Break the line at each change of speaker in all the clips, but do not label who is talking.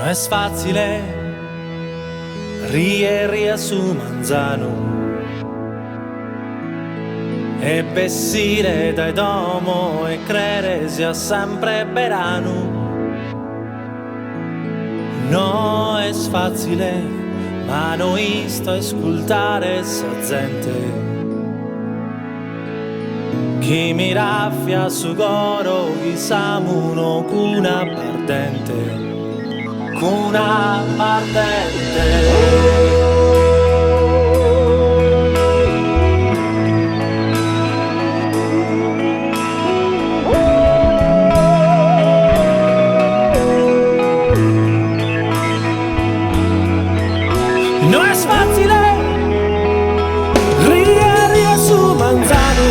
Non è facile ria su manzano e vestire dai domo e credere sia sempre verano. No è facile, ma noi sto a ascoltare sa gente chi mi raffia su goro, chi samuno cuna pardente. Cuna ardente. Non è facile ria su manzano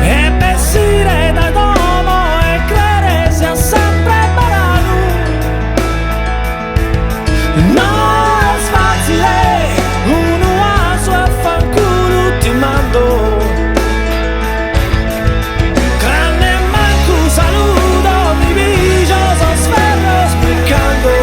e vestire da domo e credere sia sempre barano. Non è facile uno a sua fanculo ti mando. Grande manco saluto mi vigio so sferro spiccando.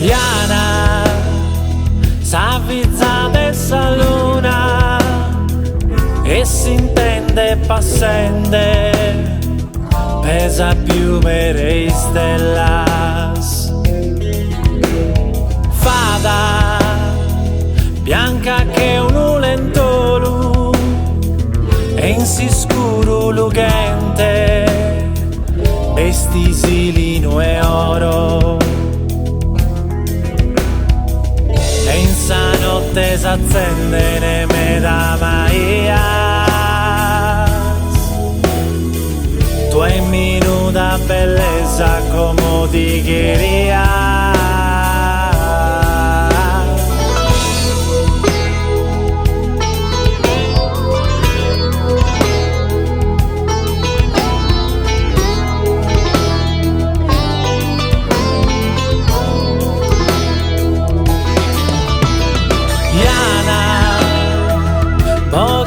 Liana s'avvizza dessa luna e si intende passende pesa più per i stellas. Fada bianca che un lentolu e in si scuro lucente vestisilino e oro. E in sa notte s'accende ne me da Maria. Tu hai minuta bellezza come ti quería.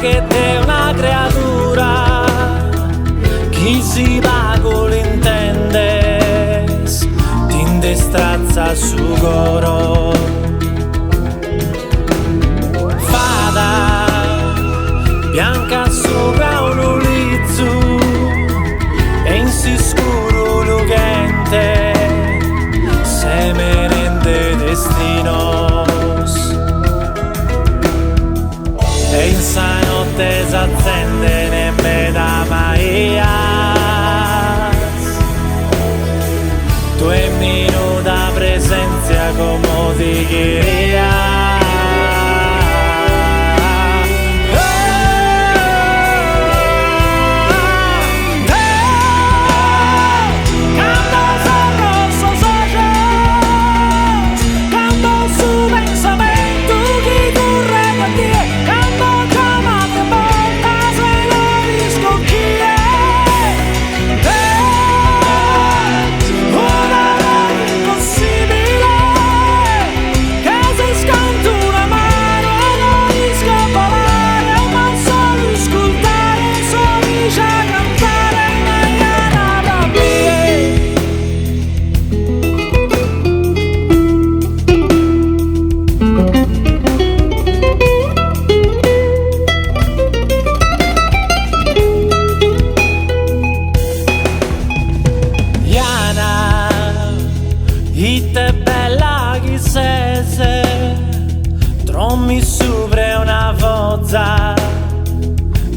Che è una creatura chi si va con l'intendes ti indestrazza su coro. Fada bianca sopra un ulizzo e in si scuro lucente semenente destinos. E in sa notte s'accende ne me da Maria. Tu e minuta presenza come ti quería. Ite bella chi se trommi sopra una vozza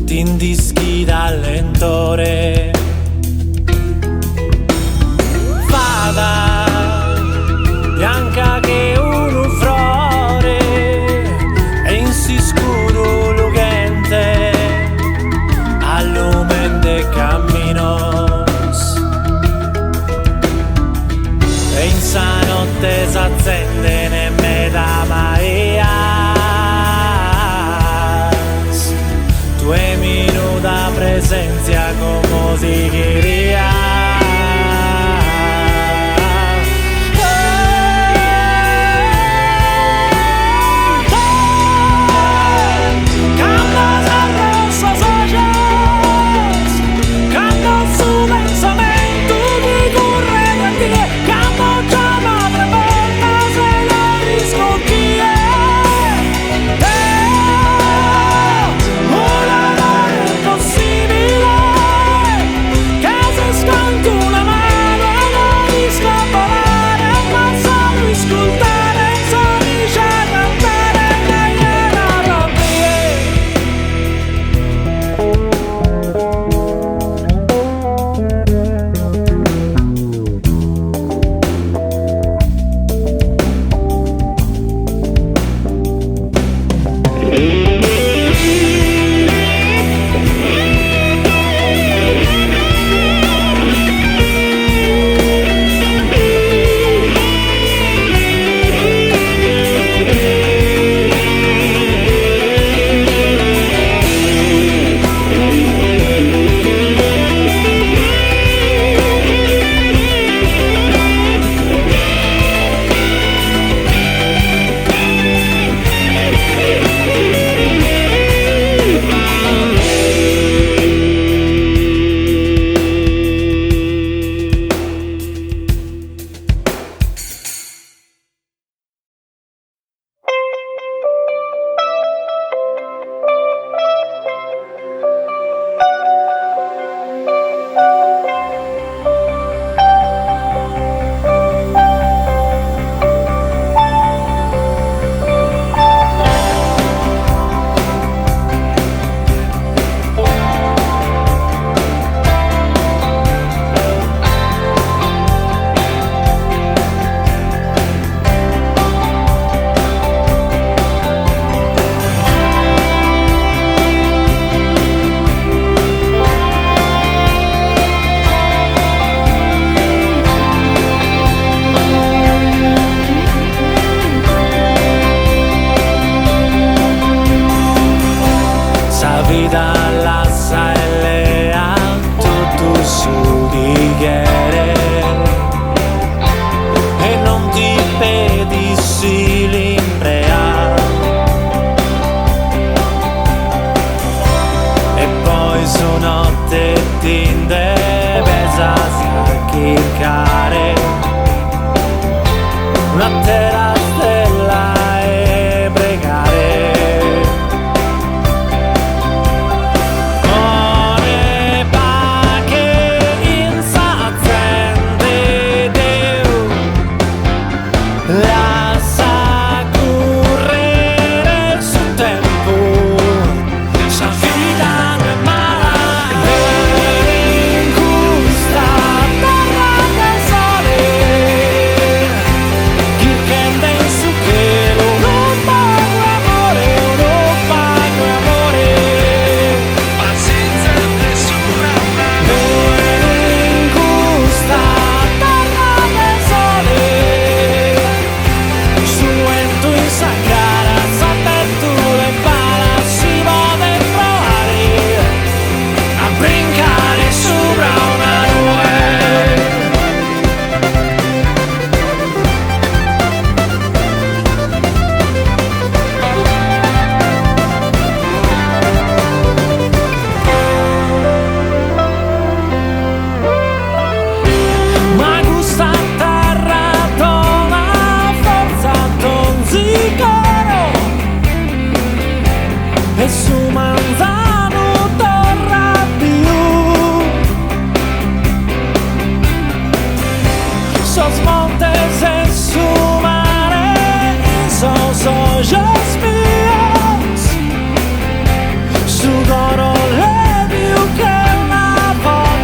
ti indischi dal lentore fada bianca che un frore e in si scuro lucente al lume de camminos e in sa notte s'accende ne meta Maria 2 minuti presenza come si quería.
Que
sos montes en su mare, esos hoyos míos, su coro le più che una volta.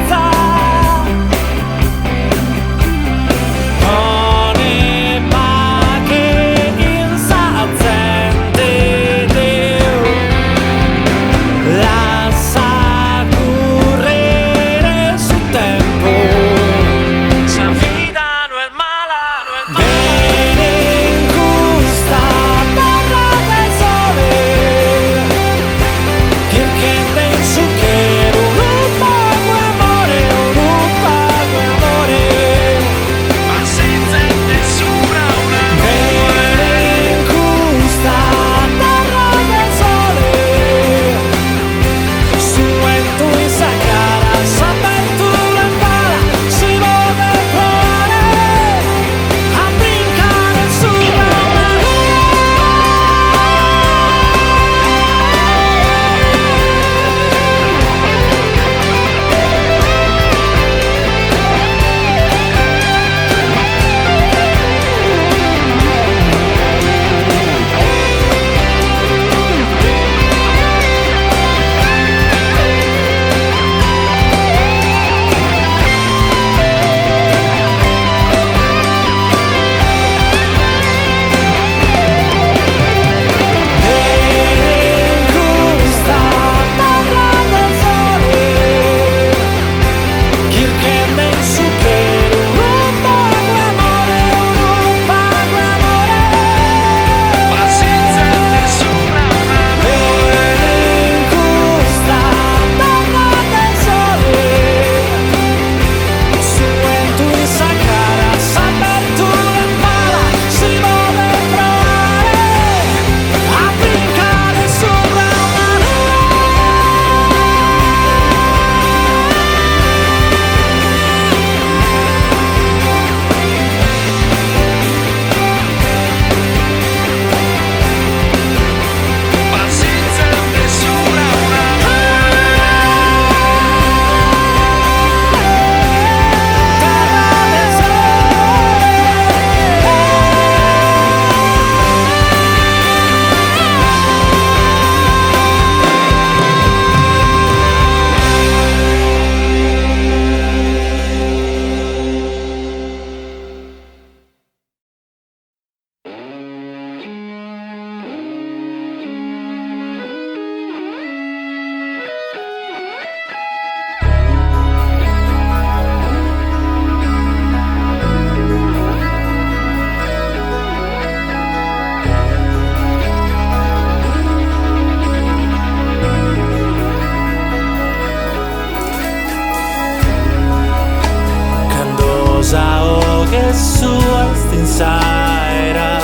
Que suas tinsaira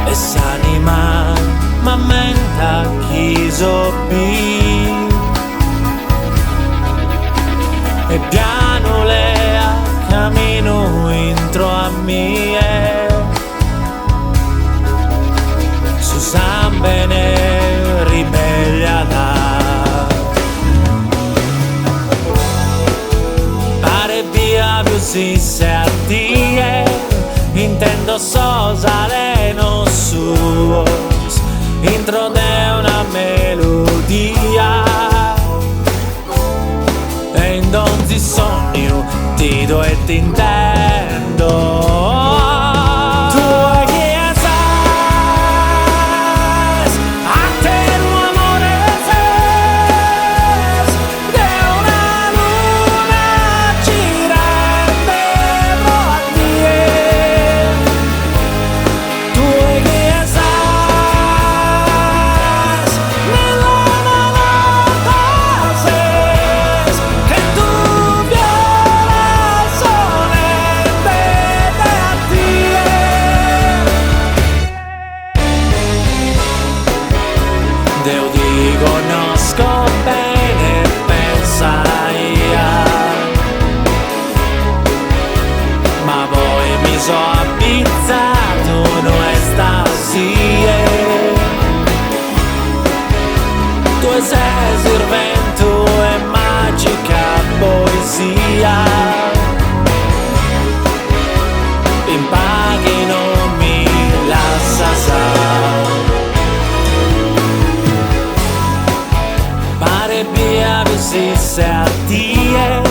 es anima mamenta quiso bi e piano lea camino intro a mie su sambene ribelliada si se a tie intendo sosaleno suos intro de una melodia e in donzi sogno ti do e ti intendo. se a tie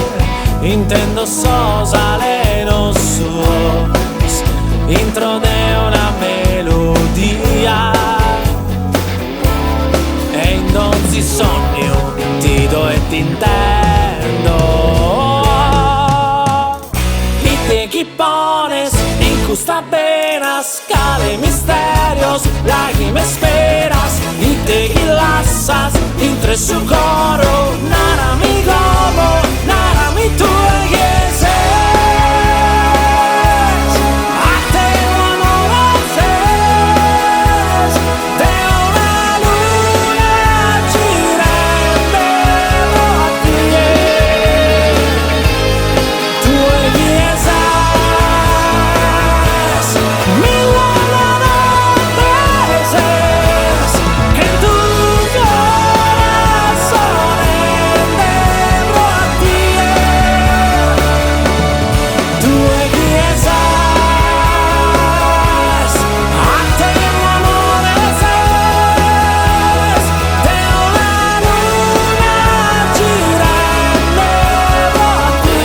intendo sosale nossos intro de una melodia e in donzi sogno ti do e ti intendo y te equipones in custa venas cale misterios lágrimas esperas y te guilasas entre su coro nara mi gomo nara mi tu eguieses a te amores de una luna girando a ti tu eguieses mil veces que en tu corazón dentro a ti tu eguiesas a te amores de una luna girando a ti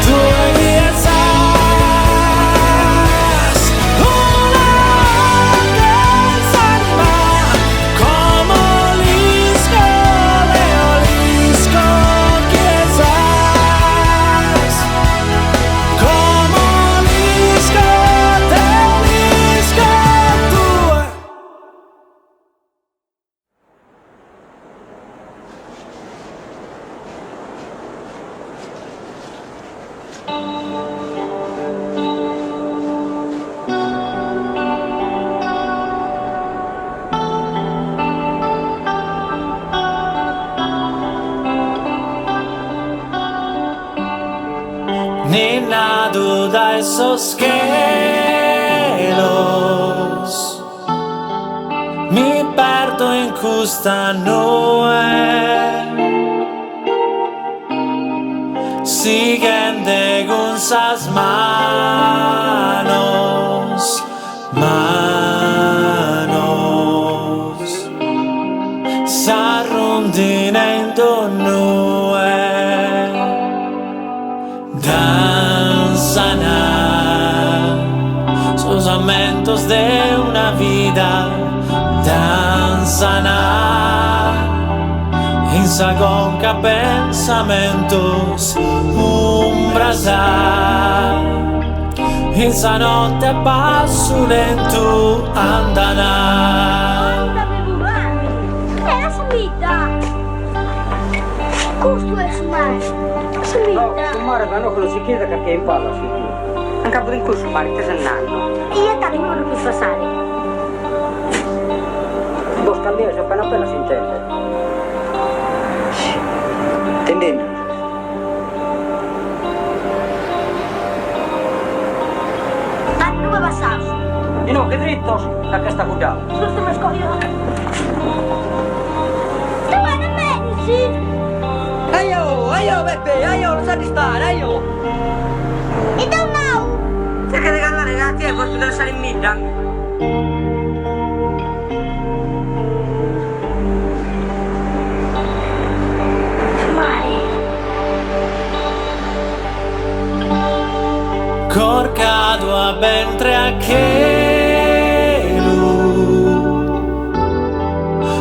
tu eguiesas una desanima como lisco de olisco quiesas como lisco de olisco tu ni na duda esos kelos mi perdo in custa noe siguen de gunsas manos s'arrondinendo noe danzana sus lamentos de una vida danzana in sagonca pensamentos umbrasar in sa notte a passo lento andana
Era subida. Questo è sumare. Subida.
Sumare ma no quello si chiede perché in palla si chiede. Un capo in cui sumare te sennando.
E io ti non posso passare.
Lo scambio appena si intende. Tendendo.
Ma dove passavi?
E no, che dritto da questa guida.
Sono stato scoglio. Tu vai da medici?
Aio Beppe, aio, lo sai di stare, aio.
E da now?
Se che regalare ragazzi è forse deve stare in middag.
corcado a bentre a chelu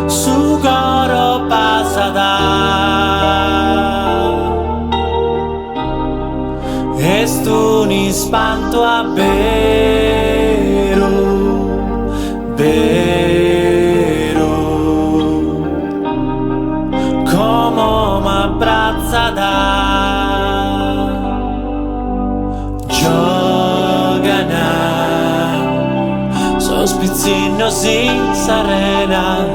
su coro pasada estuni spanto a beru como m'abbrazza da giogana sospizzino si sarena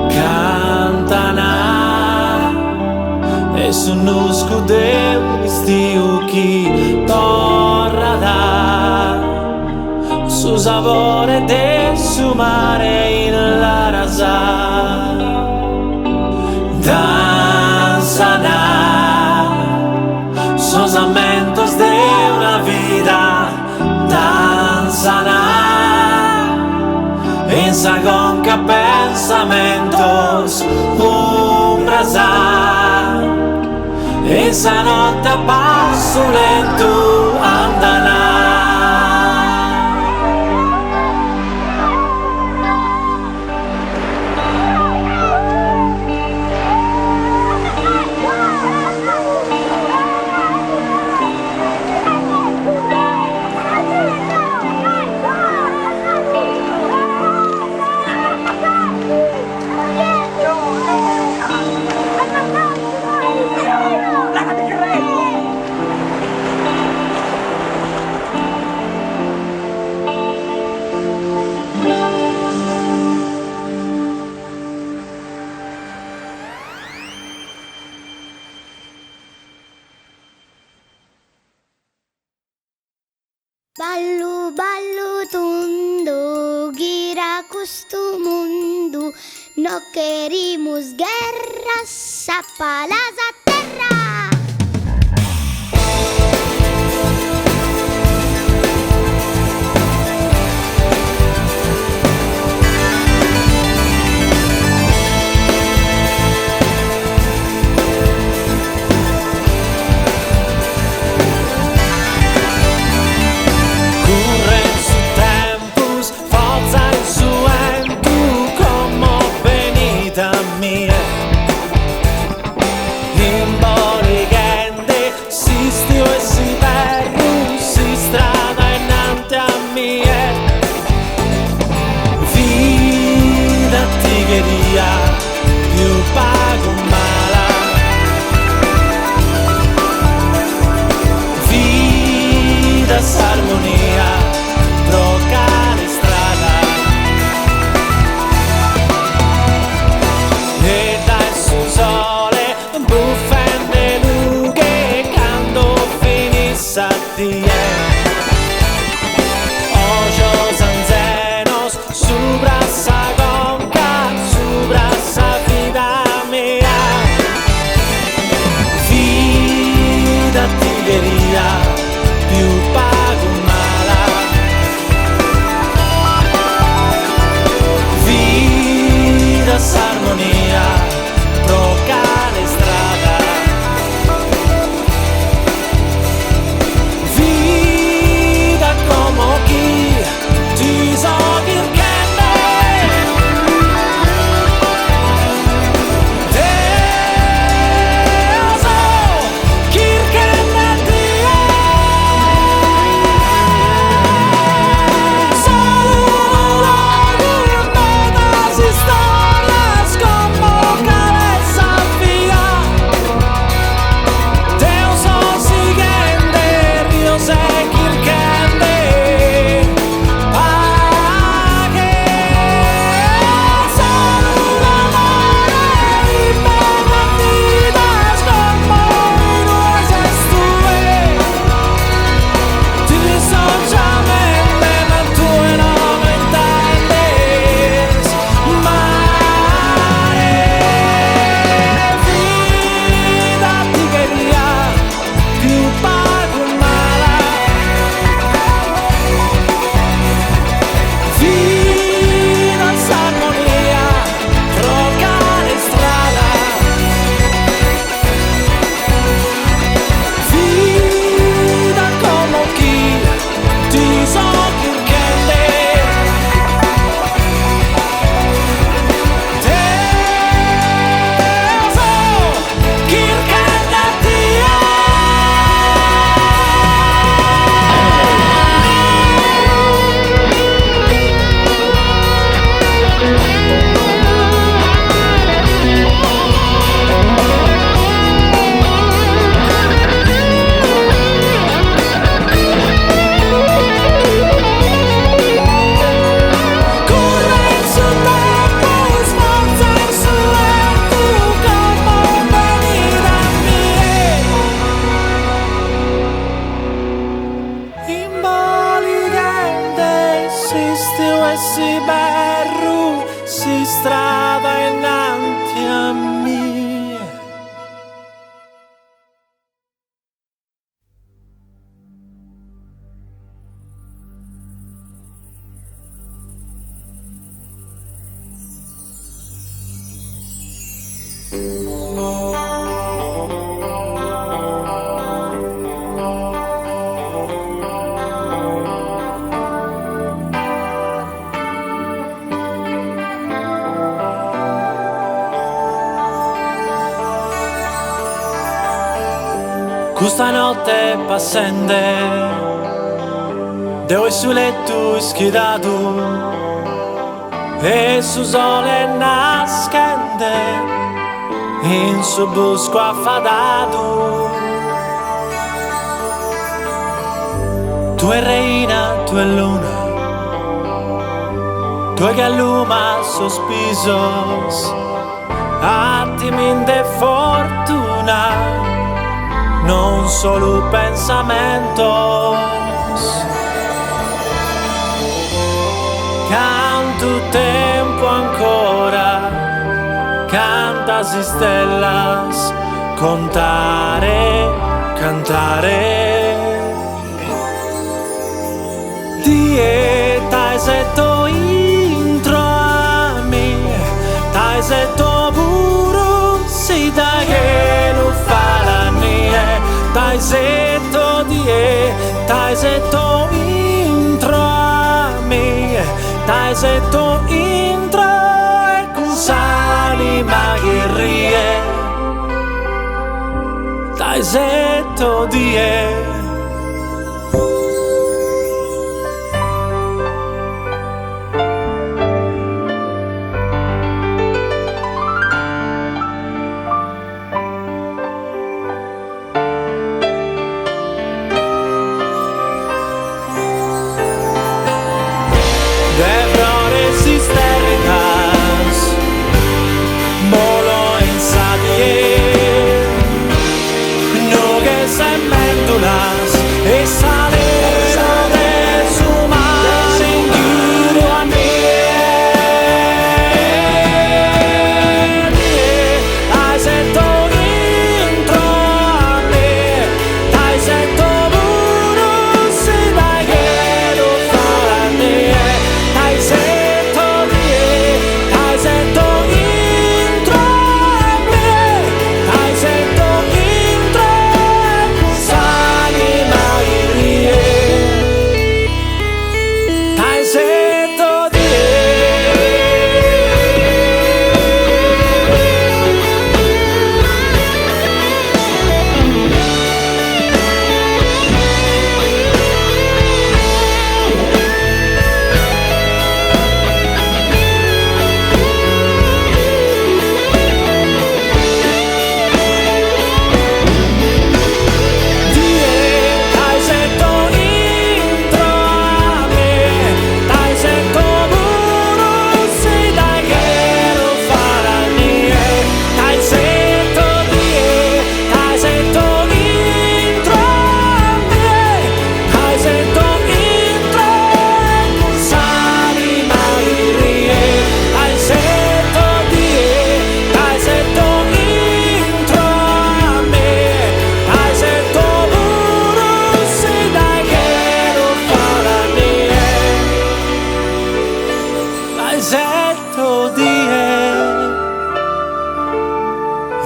cantana e sono scude stiu chi torra da su sapore de su mare in la rasa danzana sos lamentos de una vida danzana en sagonca pensamentos strasa e sa notte a passo lento andana.
Ballu ballu tundu gira questo mondo, no queremos guerra, sapalas a terra. Armonia, procane strada e dal sul sole buffende lunghe quando finissa di ojos anzenos su brasa gonca, su brasa vida mia, vida tigheria più pago mala, vida s'armonia, procane strada, vida questa notte passende, devo su letto schidato e su sole nascende in su bosco affadato. Tu è reina, tu è luna, tu è galluma sospisos, attimi de fortuna, non solo pensamentos. Canto tempo ancora, cantas stellas, contare, cantare. Dieta esetto intro a me, ta esetto puro, si da che lo fa la mia, ta esetto ta esetto intro a me, ta esetto intro e con sali magherie, ta esetto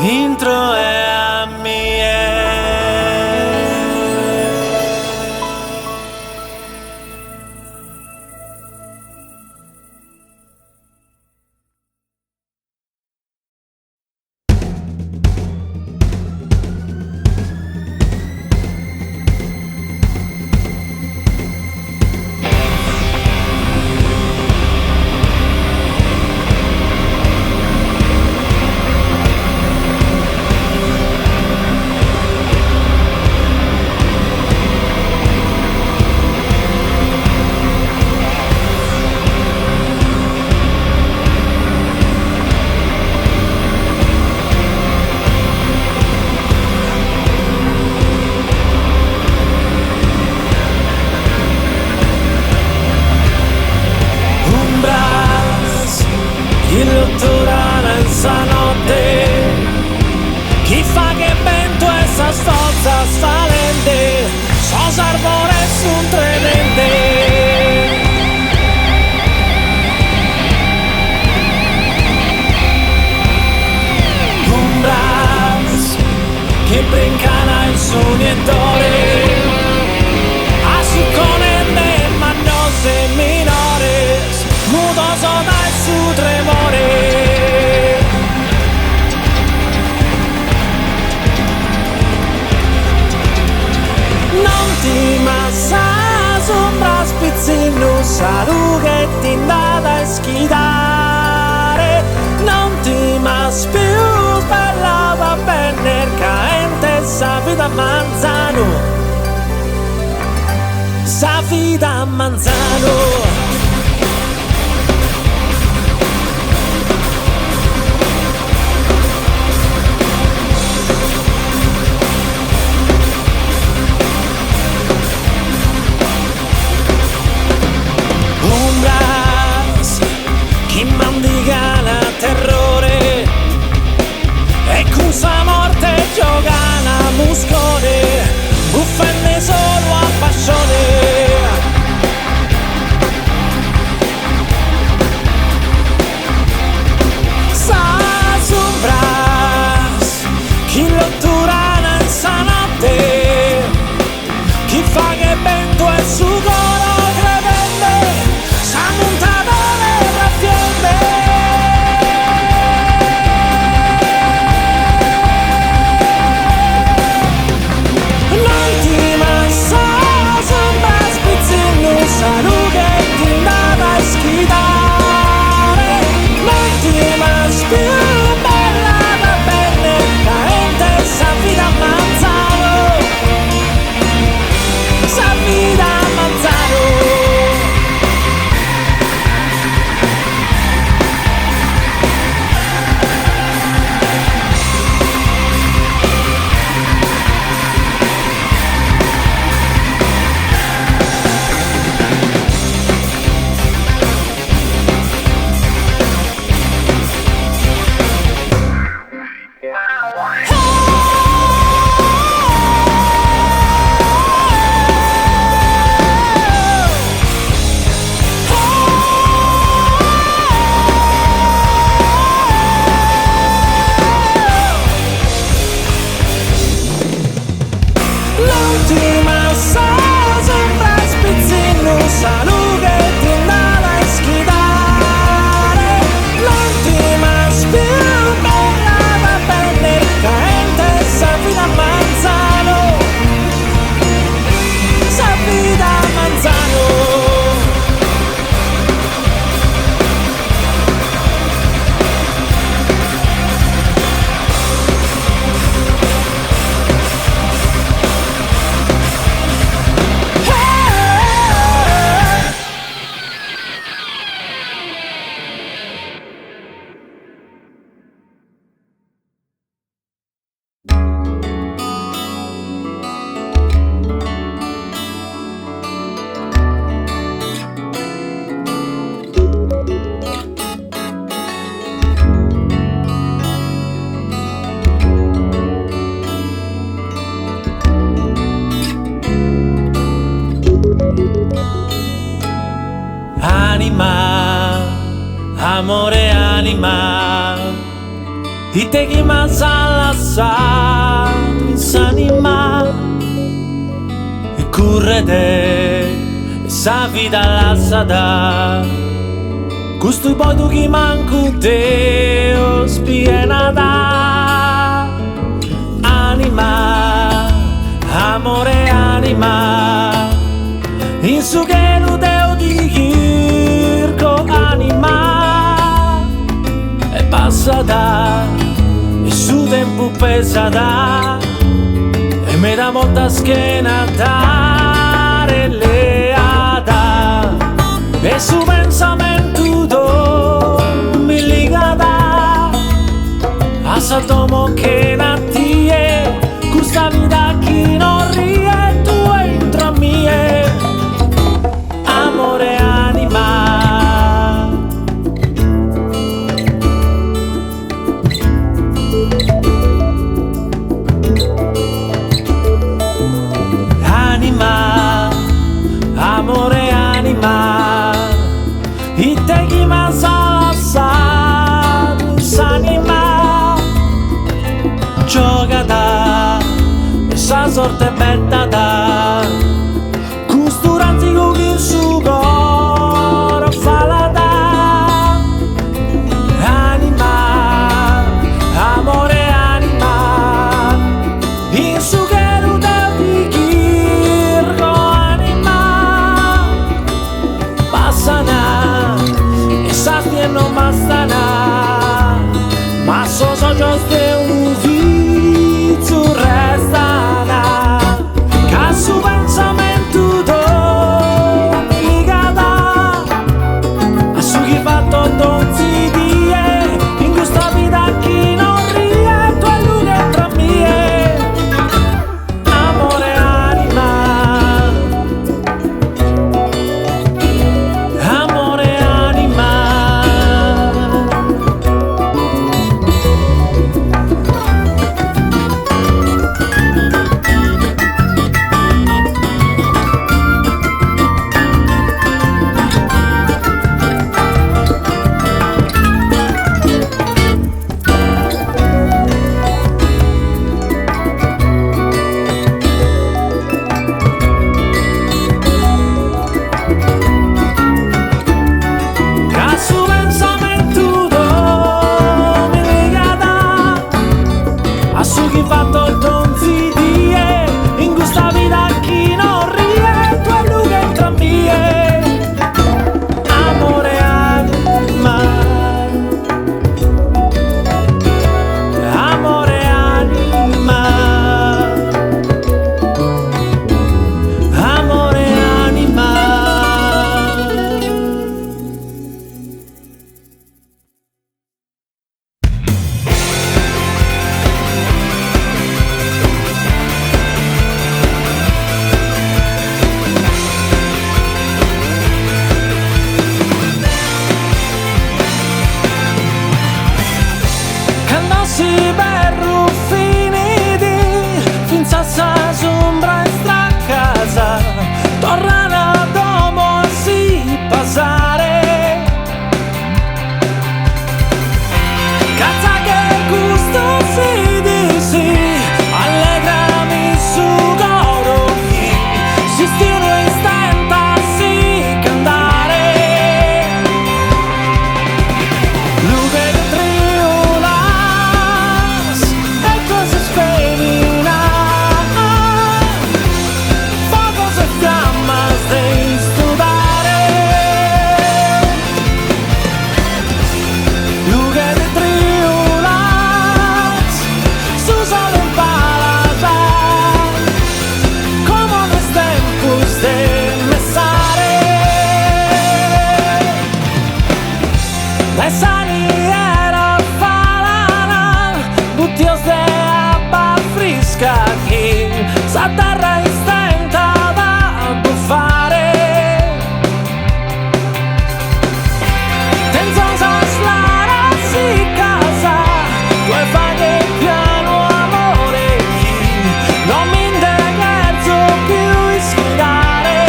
intro è a mie. Chi fa che vento e sa stolza salente, so sarvore sun tremende. Un bras che brincana il sognatore, a su conende mannose minores, mutoso dal su tremore. manzano, sa vida manzano. Ombras che mandigana terrore e con sua morte giocana muscone buffenne solo a passione. Sa sombras chi l'otturana in sa notte chi fa che vento è su coro Amore anima, ite chi mazza la s'anima, e currete, e sa vita lassata, costui poi tu chi manco te, o spienata. Anima, amore anima, in su che lo deo di chirco anima. Passata e su tempo pesata e mi dà molta schiena dare leata e su pensamento do mi ligata a saltomo che nattie questa vita chi non rie tu entro a mie amore anima. Amore anima, i te chi ma sa s'anima, gioca da e sa sorte betta da, costuranzi con chi su coro fa la da. Anima, amore anima, in su che no bastana, ma so giusto un ufficio restana. sa terra istentava a buffare. Tenzosa slara si casa, due faghe piano amore chi non mi indegerzo più sfidare.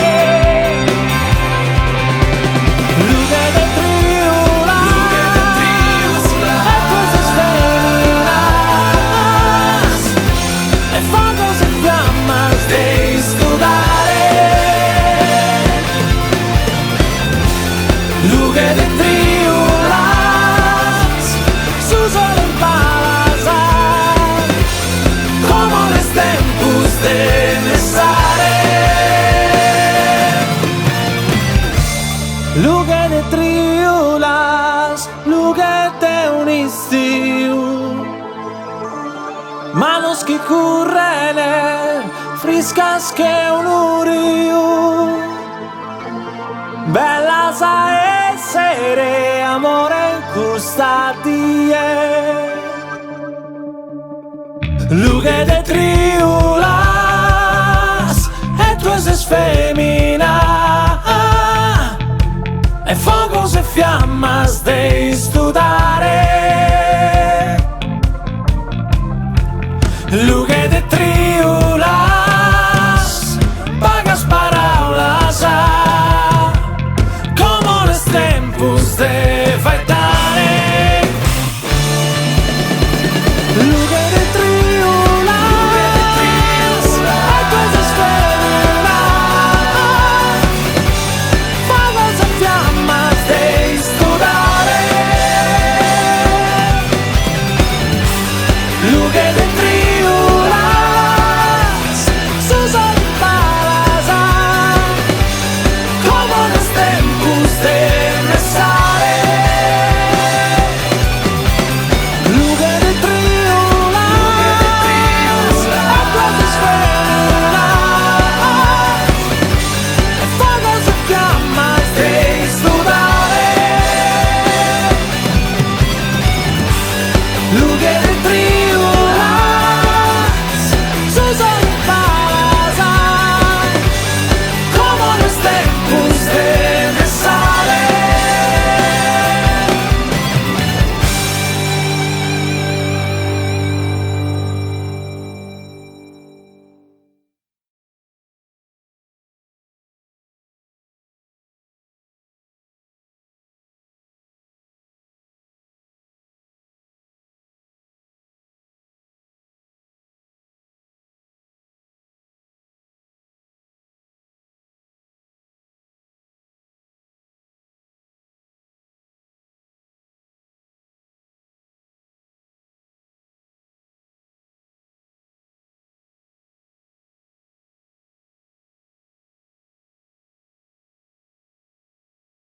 Luce de triulas, e cosas feminas, e fuegos e llamas de estudare. Luce de triulas, su solo en palazar, como les tempus de nesare. Luce de triulas, luce de un istiu, manos que currene, friscas que un uriu. Bella sa essere amore in custadie. Luce de triulas, e tu eses femina, e fuegos e fiammas de estudare.